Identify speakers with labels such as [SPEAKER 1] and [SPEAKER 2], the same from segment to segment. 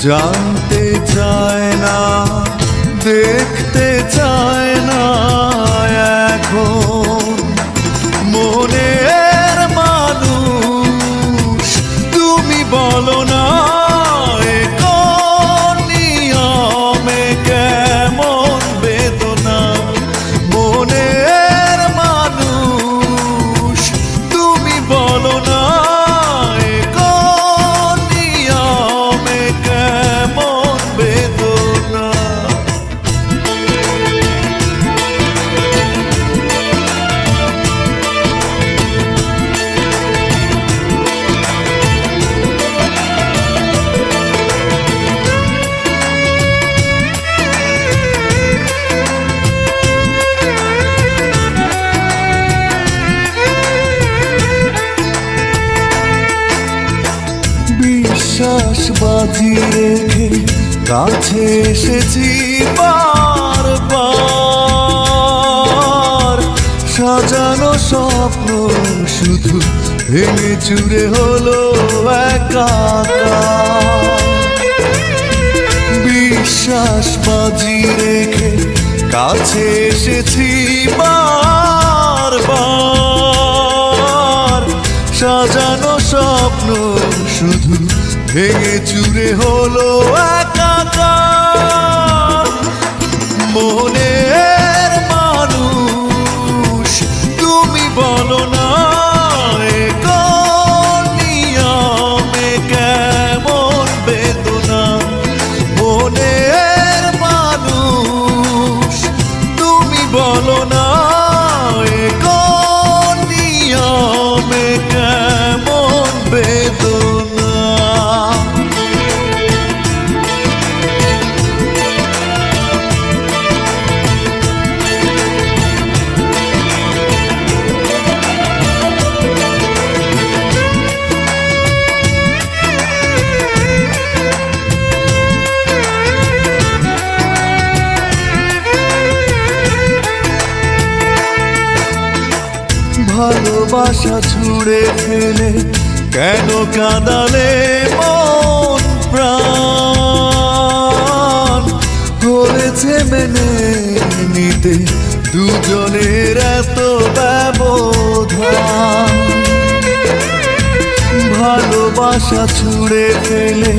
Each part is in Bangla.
[SPEAKER 1] জানতে চায় না, দেখতে চায় না এখন মনের মানুষ। তুমি বলো না এ কোন নিয়মে কেমন বেদনা মনের মানুষ। তুমি বলো না এ কোন নিয়মে কেমন বেদনা। বিশ্বাস বাজি রেখে কাছে এসেছি বারবার, সাজানো স্বপ্ন শুধু ভেঙে চুরে হলো একাকার। বিশ্বাস বাজি রেখে কাছে এসেছি বারবার, সাজানো স্বপ্ন শুধু ভেঙে চুরে হলো একাকার মনের মানুষ। তুমি বলো না এ কোন নিয়মে কেমন বেদনা মনের মানুষ। তুমি বলো না এ কোন নিয়মে কেমন বেদনা। ভালোবাসা ছুড়ে ফেলে কেন কাঁদালে মন প্রাণ। হয়েছে মেনে নিতে দুজনের এত ব্যবধান। ভালোবাসা ছুড়ে ফেলে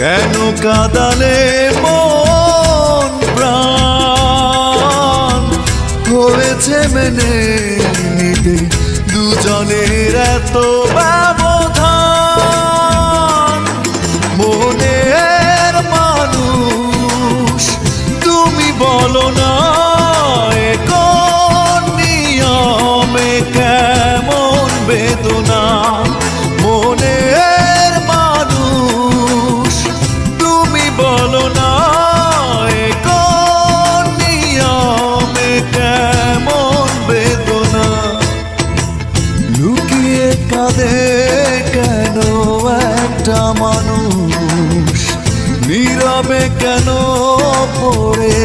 [SPEAKER 1] কেন কাঁদালে মন প্রাণ। হয়েছে মেনে নিতে দুজনের এত ব্যবধান মনের মানুষ। তুমি বলো না এ কোন নিয়মে কেমন বেদনা মনের মানুষ। তুমি বলো না এ কোন নিয়মে কেমন বেদনা। লুকিয়ে কাঁদে কেন একটা মানুষ, নীরবে কেন পড়ে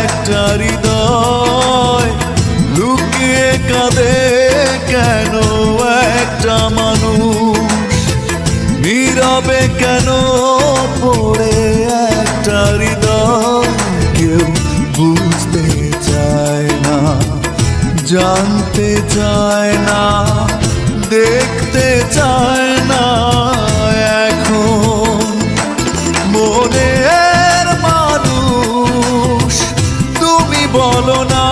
[SPEAKER 1] একটা হৃদয়। লুকিয়ে কাঁদে কেন একটা মানুষ, নীরবে কেন পড়ে একটা হৃদয়। কেউ বুঝতে চায় না, জানতে চায় না, দেখতে চায় না এখন মনের মানুষ। তুমি বলো না